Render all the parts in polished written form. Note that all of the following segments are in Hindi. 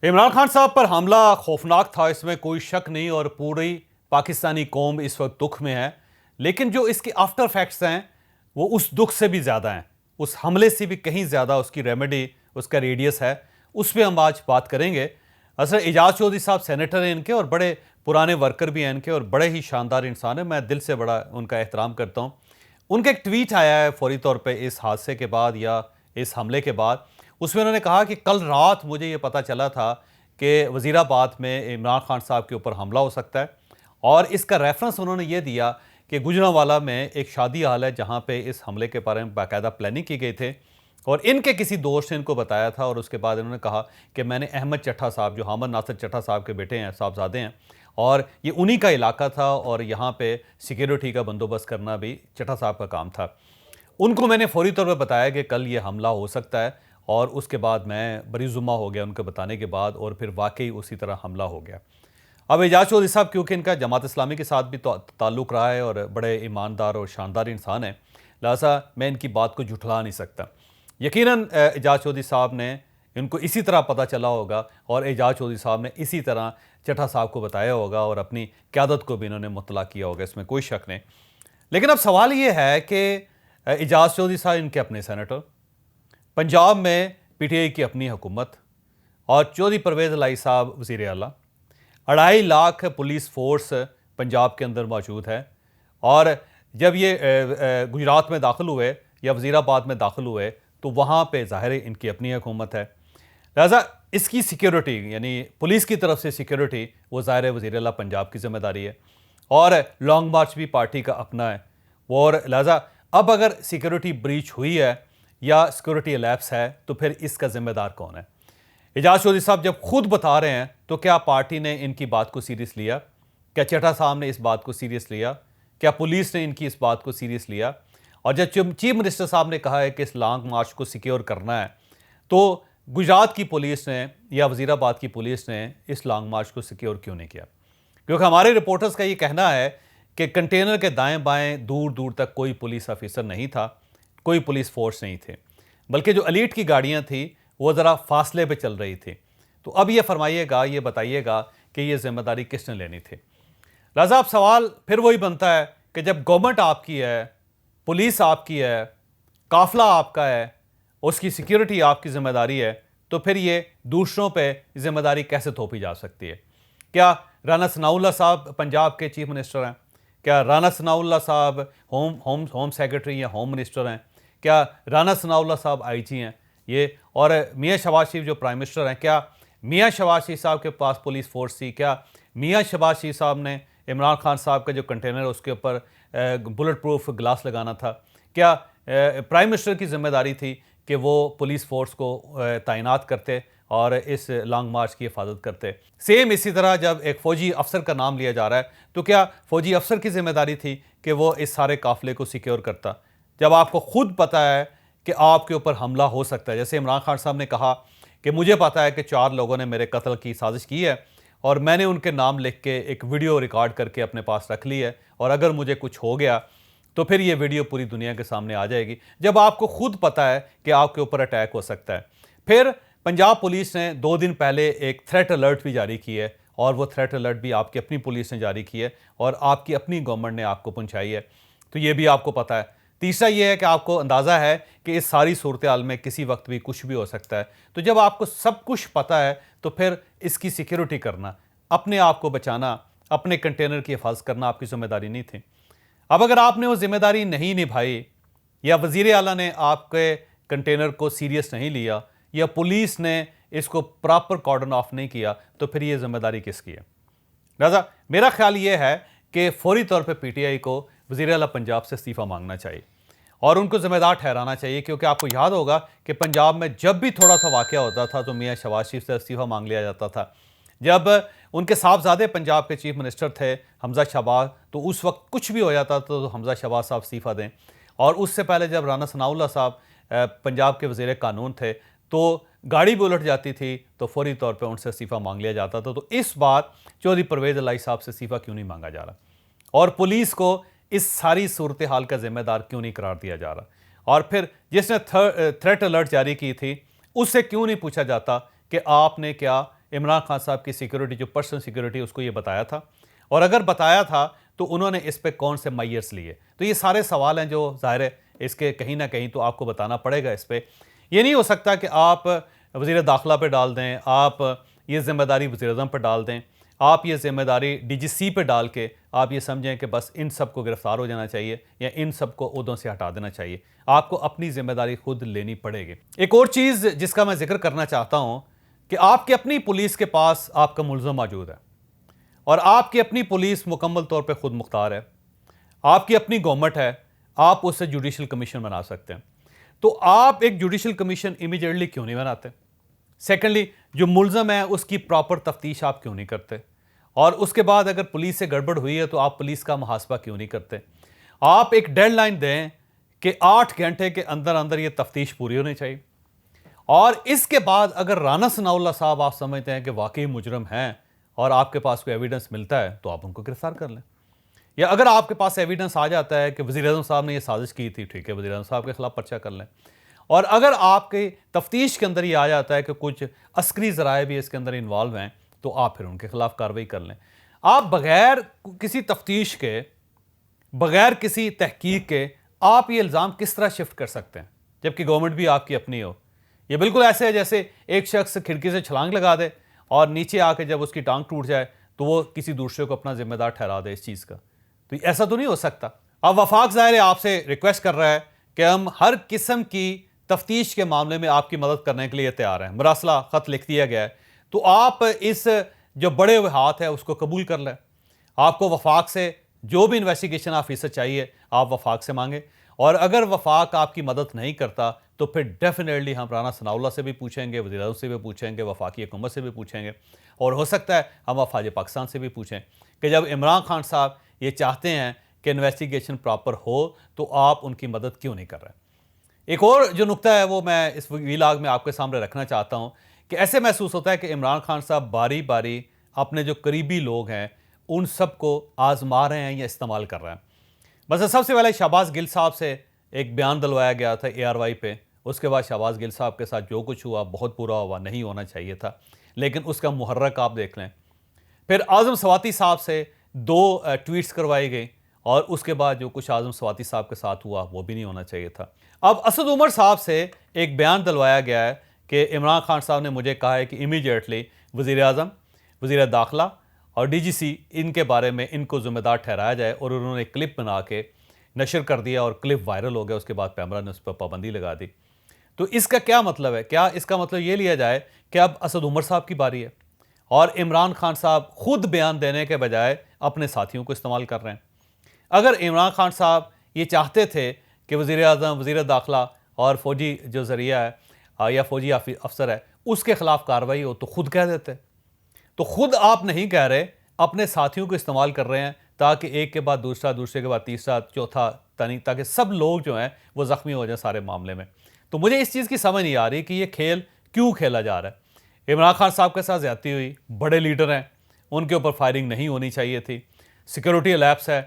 इमरान खान साहब पर हमला खौफनाक था, इसमें कोई शक नहीं और पूरी पाकिस्तानी कौम इस वक्त दुख में है। लेकिन जो इसके आफ्टर फैक्ट्स हैं वो उस दुख से भी ज़्यादा हैं, उस हमले से भी कहीं ज़्यादा उसकी रेमेडी, उसका रेडियस है। उस पर हम आज बात करेंगे। असल एजाज चौधरी साहब सेनेटर हैं इनके और बड़े पुराने वर्कर भी हैं इनके और बड़े ही शानदार इंसान हैं। मैं दिल से बड़ा उनका एहतराम करता हूँ। उनका एक ट्वीट आया है फौरी तौर पे इस हादसे के बाद या इस हमले के बाद। उसमें उन्होंने कहा कि कल रात मुझे ये पता चला था कि वज़ीराबाद में इमरान खान साहब के ऊपर हमला हो सकता है और इसका रेफरेंस उन्होंने ये दिया कि गुजरांवाला में एक शादी हाल है जहाँ पे इस हमले के बारे में बाकायदा प्लानिंग की गई थे और इनके किसी दोस्त ने इनको बताया था। और उसके बाद इन्होंने कहा कि मैंने अहमद चट्टा साहब, जो हामिद नासिर चट्टा साहब के बेटे हैं, साहबजादे हैं, और ये उन्हीं का इलाका था और यहाँ पे सिक्योरिटी का बंदोबस्त करना भी चट्टा साहब का काम था। उनको मैंने फौरी तौर पर बताया कि कल ये हमला हो सकता है और उसके बाद मैं बरीजुम्मा हो गया उनके बताने के बाद और फिर वाकई उसी तरह हमला हो गया। अब एजाज चौधरी साहब क्योंकि इनका जमात इस्लामी के साथ भी ताल्लुक़ रहा है और बड़े ईमानदार और शानदार इंसान हैं, लिहाजा मैं इनकी बात को झुठला नहीं सकता। यकीनन एजाज चौधरी साहब ने, इनको इसी तरह पता चला होगा और एजाज चौधरी साहब ने इसी तरह चट्टा साहब को बताया होगा और अपनी क़यादत को भी इन्होंने मुतला किया होगा, इसमें कोई शक नहीं। लेकिन अब सवाल ये है कि एजाज चौधरी साहब इनके अपने सेनेटर, पंजाब में पीटीआई की अपनी हुकूमत और चौधरी परवेज़ इलाही साहब वज़ीर आला, 2.5 लाख पुलिस फोर्स पंजाब के अंदर मौजूद है और जब ये गुजरात में दाखिल हुए या वज़ीराबाद में दाखिल हुए तो वहाँ पे ज़ाहिर है इनकी अपनी हुकूमत है, लिहाजा इसकी सिक्योरिटी यानी पुलिस की तरफ से सिक्योरिटी वो ज़ाहिर है वज़ीर आला पंजाब की ज़िम्मेदारी है और लॉन्ग मार्च भी पार्टी का अपना है। और लिहाजा अब अगर सिक्योरिटी ब्रीच हुई है या सिक्योरिटी लैप्स है तो फिर इसका ज़िम्मेदार कौन है? एजाज चौधरी साहब जब खुद बता रहे हैं तो क्या पार्टी ने इनकी बात को सीरियस लिया? क्या चट्टा साहब ने इस बात को सीरियस लिया? क्या पुलिस ने इनकी इस बात को सीरियस लिया? और जब चीफ मिनिस्टर साहब ने कहा है कि इस लॉन्ग मार्च को सिक्योर करना है तो गुजरात की पुलिस ने या वज़ीराबाद की पुलिस ने इस लॉन्ग मार्च को सिक्योर क्यों नहीं किया? क्योंकि हमारे रिपोर्टर्स का ये कहना है कि कंटेनर के दाएं बाएं दूर दूर तक कोई पुलिस ऑफिसर नहीं था, कोई पुलिस फोर्स नहीं थे, बल्कि जो एलीट की गाड़ियां थी वो ज़रा फासले पे चल रही थी। तो अब ये फरमाइएगा, ये बताइएगा कि ये जिम्मेदारी किसने लेनी थी? लिहाजा अब सवाल फिर वही बनता है कि जब गवर्नमेंट आपकी है, पुलिस आपकी है, काफिला आपका है, उसकी सिक्योरिटी आपकी जिम्मेदारी है, तो फिर ये दूसरों पे जिम्मेदारी कैसे थोपी जा सकती है? क्या राना सनाउल्लाह साहब पंजाब के चीफ मिनिस्टर हैं? क्या राना सनाउल्लाह साहब होम सेक्रेटरी या होम मिनिस्टर हैं? क्या राना सनाउल्लाह साहब आईजी हैं? ये और मियाँ शहबाज शरीफ जो प्राइम मिनिस्टर हैं, क्या मियाँ शहबाज शरीफ साहब के पास पुलिस फोर्स थी? क्या मियाँ शहबाज शरीफ साहब ने इमरान खान साहब का जो कंटेनर है उसके ऊपर बुलेट प्रूफ ग्लास लगाना था? क्या प्राइम मिनिस्टर की जिम्मेदारी थी कि वो पुलिस फोर्स को तैनात करते और इस लॉन्ग मार्च की हिफाजत करते? सेम इसी तरह जब एक फ़ौजी अफसर का नाम लिया जा रहा है तो क्या फ़ौजी अफसर की जिम्मेदारी थी कि वो इस सारे काफ़िले को सिक्योर करता? जब आपको खुद पता है कि आपके ऊपर हमला हो सकता है, जैसे इमरान खान साहब ने कहा कि मुझे पता है कि 4 लोगों ने मेरे कत्ल की साजिश की है और मैंने उनके नाम लिख के एक वीडियो रिकॉर्ड करके अपने पास रख ली है और अगर मुझे कुछ हो गया तो फिर ये वीडियो पूरी दुनिया के सामने आ जाएगी। जब आपको खुद पता है कि आपके ऊपर अटैक हो सकता है। फिर पंजाब पुलिस ने 2 दिन पहले एक थ्रेट अलर्ट भी जारी की है और वो थ्रेट अलर्ट भी आपकी अपनी पुलिस ने जारी की है और आपकी अपनी गवर्नमेंट ने आपको पहुंचाई है, तो ये भी आपको पता है। तीसरा ये है कि आपको अंदाज़ा है कि इस सारी सूरत हाल में किसी वक्त भी कुछ भी हो सकता है। तो जब आपको सब कुछ पता है तो फिर इसकी सिक्योरिटी करना, अपने आप को बचाना, अपने कंटेनर की हिफाजत करना आपकी जिम्मेदारी नहीं थी। अब अगर आपने वो जिम्मेदारी नहीं निभाई या वज़ीर आला ने आपके कंटेनर को सीरियस नहीं लिया या पुलिस ने इसको प्रॉपर कॉर्डन ऑफ नहीं किया तो फिर ये जिम्मेदारी किसकी है? लिहाजा मेरा ख्याल ये है कि फौरी तौर पे पीटीआई को वज़ीर आला पंजाब से इस्तीफ़ा मांगना चाहिए और उनको ज़िम्मेदार ठहराना चाहिए, क्योंकि आपको याद होगा कि पंजाब में जब भी थोड़ा सा वाक़या होता था तो मियाँ शहबाज शरीफ से इस्तीफ़ा मांग लिया जाता था। जब उनके साहबजादे पंजाब के चीफ मिनिस्टर थे हमजा शहबाज, तो उस वक्त कुछ भी हो जाता था तो हमजा शहबाज साहब इस्तीफ़ा दें। और उससे पहले जब राना सनाउल्लाह साहब पंजाब के वज़ीर कानून थे तो गाड़ी भी उलट जाती थी तो फौरी तौर पे उनसे इस्तीफ़ा मांग लिया जाता था। तो इस बार चौधरी परवेज़ इलाही साहब से इस्तीफ़ा क्यों नहीं मांगा जा रहा और पुलिस को इस सारी सूरत हाल का जिम्मेदार क्यों नहीं करार दिया जा रहा? और फिर जिसने थ्रेट अलर्ट जारी की थी उससे क्यों नहीं पूछा जाता कि आपने क्या इमरान खान साहब की सिक्योरिटी, जो पर्सनल सिक्योरिटी, उसको ये बताया था? और अगर बताया था तो उन्होंने इस पे कौन से मेजर्स लिए? तो ये सारे सवाल हैं जो ज़ाहिर है इसके कहीं ना कहीं तो आपको बताना पड़ेगा इस पे। ये नहीं हो सकता कि आप वज़ीर दाखिला पे डाल दें, आप ये ज़िम्मेदारी वज़ीर-ए-आज़म पर डाल दें, आप ये ज़िम्मेदारी डीजीसी पे डाल के आप ये समझें कि बस इन सब को गिरफ्तार हो जाना चाहिए या इन सब को ओहदों से हटा देना चाहिए। आपको अपनी ज़िम्मेदारी खुद लेनी पड़ेगी। एक और चीज़ जिसका मैं ज़िक्र करना चाहता हूँ कि आपकी अपनी पुलिस के पास आपका मुल्ज़म मौजूद है और आपकी अपनी पुलिस मुकम्मल तौर पे खुद मुख्तार है। आपकी अपनी गवर्नमेंट है, आप उससे जुडिशल कमीशन बना सकते हैं। तो आप एक जुडिशल कमीशन इमीडिएटली क्यों नहीं बनाते? सेकेंडली, जो मुल्ज़म है उसकी प्रॉपर तफ्तीश आप क्यों नहीं करते? और उसके बाद अगर पुलिस से गड़बड़ हुई है तो आप पुलिस का मुहासबा क्यों नहीं करते? आप एक डेडलाइन दें कि 8 घंटे के अंदर अंदर ये तफ्तीश पूरी होनी चाहिए। और इसके बाद अगर राना सनाउल्लाह साहब आप समझते हैं कि वाकई मुजरम हैं और आपके पास कोई एविडेंस मिलता है तो आप उनको गिरफ्तार कर लें। या अगर आपके पास एविडेंस आ जाता है कि वज़ीर-ए-आज़म साहब ने ये साजिश की थी, ठीक है, वज़ीर-ए-आज़म साहब के खिलाफ पर्चा कर लें। और अगर आपके तफ्तीश के अंदर ये आ जाता है कि कुछ अस्करी ज़राए भी इसके अंदर इन्वॉल्व हैं तो आप फिर उनके खिलाफ कार्रवाई कर लें। आप बगैर किसी तफ्तीश के, बगैर किसी तहकीक के आप ये इल्ज़ाम किस तरह शिफ्ट कर सकते हैं जबकि गवर्नमेंट भी आपकी अपनी हो? ये बिल्कुल ऐसे है जैसे एक शख्स खिड़की से छलांग लगा दे और नीचे आके जब उसकी टांग टूट जाए तो वो किसी दूसरे को अपना जिम्मेदार ठहरा दे इस चीज़ का। तो ऐसा तो नहीं हो सकता। अब वफाक ज़ाहिर है आपसे रिक्वेस्ट कर रहा है कि हम हर किस्म की तफ्तीश के मामले में आपकी मदद करने के लिए तैयार हैं। मरासला ख़त लिख दिया गया है, तो आप इस जो बड़े हुए हाथ है उसको कबूल कर लें। आपको वफाक से जो भी इन्वेस्टिगेशन ऑफिसर चाहिए आप वफाक से मांगे, और अगर वफाक आपकी मदद नहीं करता तो फिर डेफिनेटली हम राना सनाउल्लाह से भी पूछेंगे, वज़ीर-ए-आज़म से भी पूछेंगे, वफाकी हुकूमत से भी पूछेंगे, और हो सकता है हम वफाज पाकिस्तान से भी पूछें कि जब इमरान खान साहब ये चाहते हैं कि इन्वेस्टिगेशन प्रॉपर हो तो आप उनकी मदद क्यों नहीं कर रहे? एक और जो नुक्ता है वो मैं इस व्लॉग में आपके सामने रखना चाहता हूँ कि ऐसे महसूस होता है कि इमरान खान साहब बारी बारी अपने जो करीबी लोग हैं उन सब को आजमा रहे हैं या इस्तेमाल कर रहे हैं। बस सबसे पहले शहबाज गिल साहब से एक बयान दिलवाया गया था ARY पे, उसके बाद शहबाज गिल साहब के साथ जो कुछ हुआ बहुत बुरा हुआ, नहीं होना चाहिए था, लेकिन उसका मुहर्रक आप देख लें। फिर आज़म सवाती साहब से 2 ट्वीट्स करवाई गई और उसके बाद जो कुछ आज़म सवाती साहब के साथ हुआ वो भी नहीं होना चाहिए था। अब असद उमर साहब से एक बयान दिलवाया गया है कि इमरान खान साहब ने मुझे कहा है कि इमीडिएटली वज़ीर-ए-आज़म, वज़ीर दाखिला और DGC इनके बारे में इनको ज़िम्मेदार ठहराया जाए, और उन्होंने क्लिप बना के नशर कर दिया और क्लिप वायरल हो गया। उसके बाद पैमरा ने उस पर पाबंदी लगा दी। तो इसका क्या मतलब है? क्या इसका मतलब ये लिया जाए कि अब असद उमर साहब की बारी है और इमरान खान साहब खुद बयान देने के बजाय अपने साथियों को इस्तेमाल कर रहे हैं? अगर इमरान खान साहब ये चाहते थे कि वज़ीर-ए-आज़म, वज़ीर दाखिला और फ़ौजी जो ज़रिया है या फ़ौजी अफसर है उसके खिलाफ कार्रवाई हो तो खुद कह देते। तो खुद आप नहीं कह रहे, अपने साथियों को इस्तेमाल कर रहे हैं ताकि एक के बाद दूसरा, दूसरे के बाद तीसरा, चौथा, ताकि सब लोग जो हैं वो ज़ख्मी हो जाए सारे मामले में। तो मुझे इस चीज़ की समझ नहीं आ रही कि ये खेल क्यों खेला जा रहा है। इमरान खान साहब के साथ ज़्यादती हुई, बड़े लीडर हैं, उनके ऊपर फायरिंग नहीं होनी चाहिए थी, सिक्योरिटी लैप्स है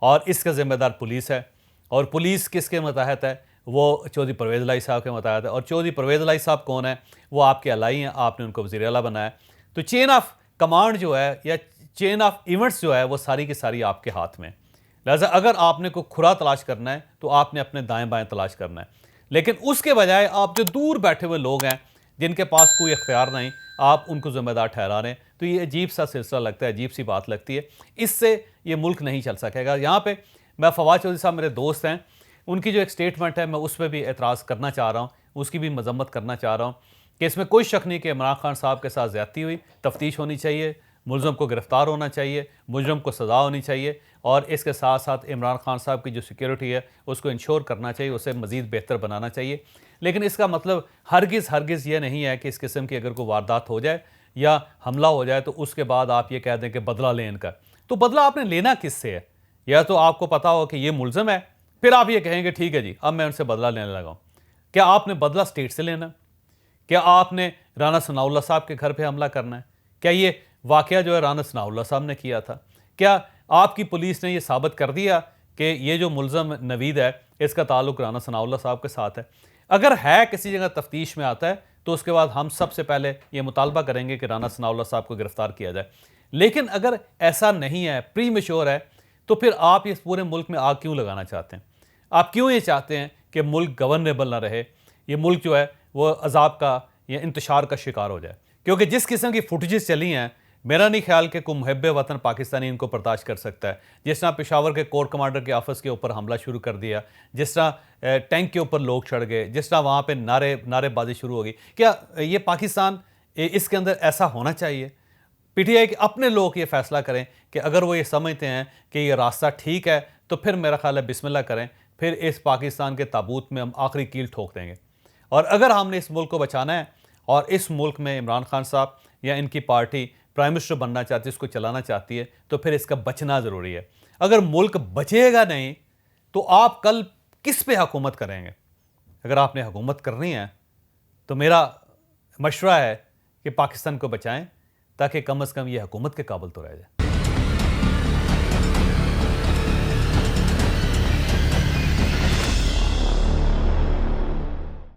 और इसका ज़िम्मेदार पुलिस है, और पुलिस किसके मतहत है? वो चौधरी परवेज़ इलाही साहब के मतहत है। और चौधरी परवेज़ इलाही साहब कौन है? वो आपके अलाई हैं, आपने उनको वज़ीर आला बनाया। तो चेन ऑफ कमांड जो है या चेन ऑफ इवेंट्स जो है वो सारी की सारी आपके हाथ में। लिहाजा अगर आपने कोई खुरा तलाश करना है तो आपने अपने दाएं बाएं तलाश करना है, लेकिन उसके बजाय आप जो दूर बैठे हुए लोग हैं जिनके पास कोई इख्तियार नहीं, आप उनको जिम्मेदार ठहरा रहे हैं। तो ये अजीब सा सिलसिला लगता है, अजीब सी बात लगती है। इससे ये मुल्क नहीं चल सकेगा। यहाँ पे मैं फवाद चौधरी साहब मेरे दोस्त हैं, उनकी जो एक स्टेटमेंट है मैं उस पर भी एतराज़ करना चाह रहा हूँ, उसकी भी मजम्मत करना चाह रहा हूँ कि इसमें कोई शक नहीं कि इमरान खान साहब के साथ ज़्यादती हुई, तफ्तीश होनी चाहिए, मुलज़म को गिरफ़्तार होना चाहिए, मुजरम को सज़ा होनी चाहिए, और इसके साथ साथ इमरान खान साहब की जो सिक्योरिटी है उसको इंश्योर करना चाहिए, उसे मज़ीद बेहतर बनाना चाहिए। लेकिन इसका मतलब हरगिज़ ये नहीं है कि इस किस्म की अगर कोई वारदात हो जाए या हमला हो जाए तो उसके बाद आप ये कह दें कि बदला लें इनका। तो बदला आपने लेना किससे है? या तो आपको पता हो कि ये मुलज़म है, फिर आप ये कहेंगे ठीक है जी अब मैं उनसे बदला लेने लगा हूँ। क्या आपने बदला स्टेट से लेना? क्या आपने राना सनाउल्लाह साहब के घर पे हमला करना है? क्या ये वाक़या जो है राना सनाउल्लाह साहब ने किया था? क्या आपकी पुलिस ने ये साबित कर दिया कि ये जो मुलज़म नवीद है इसका ताल्लुक़ राना सनाउल्लाह साहब के साथ है? अगर है किसी जगह तफ्तीश में आता है तो उसके बाद हम सबसे पहले ये मुतालबा करेंगे कि राना सनाउल्लाह साहब को गिरफ्तार किया जाए। लेकिन अगर ऐसा नहीं है, प्री मैच्योर है, तो फिर आप इस पूरे मुल्क में आग क्यों लगाना चाहते हैं? आप क्यों ये चाहते हैं कि मुल्क गवर्नेबल ना रहे, ये मुल्क जो है वो अजाब का या इंतशार का शिकार हो जाए? क्योंकि जिस किस्म की फुटेजेस चली हैं, मेरा नहीं ख्याल कि कोई मुहब्ब वतन पाकिस्तानी इनको बर्दाश्त कर सकता है। जिस तरह पेशावर के कोर कमांडर के ऑफिस के ऊपर हमला शुरू कर दिया, जिस तरह टैंक के ऊपर लोग चढ़ गए, जिस तरह वहाँ पे नारेबाजी शुरू हो गई, क्या ये पाकिस्तान इसके अंदर ऐसा होना चाहिए? पीटीआई के अपने लोग ये फैसला करें कि अगर वो ये समझते हैं कि ये रास्ता ठीक है, तो फिर मेरा ख्याल है बिस्मिल्लाह करें, फिर इस पाकिस्तान के ताबूत में हम आखिरी कील ठोक देंगे। और अगर हमने इस मुल्क को बचाना है और इस मुल्क में इमरान खान साहब या इनकी पार्टी प्राइम मिनिस्टर बनना चाहती है, इसको चलाना चाहती है, तो फिर इसका बचना ज़रूरी है। अगर मुल्क बचेगा नहीं, तो आप कल किस पे हुकूमत करेंगे? अगर आपने हुकूमत करनी है, तो मेरा मशवरा है कि पाकिस्तान को बचाएं, ताकि कम अज़ कम ये हुकूमत के काबिल तो रह जाए।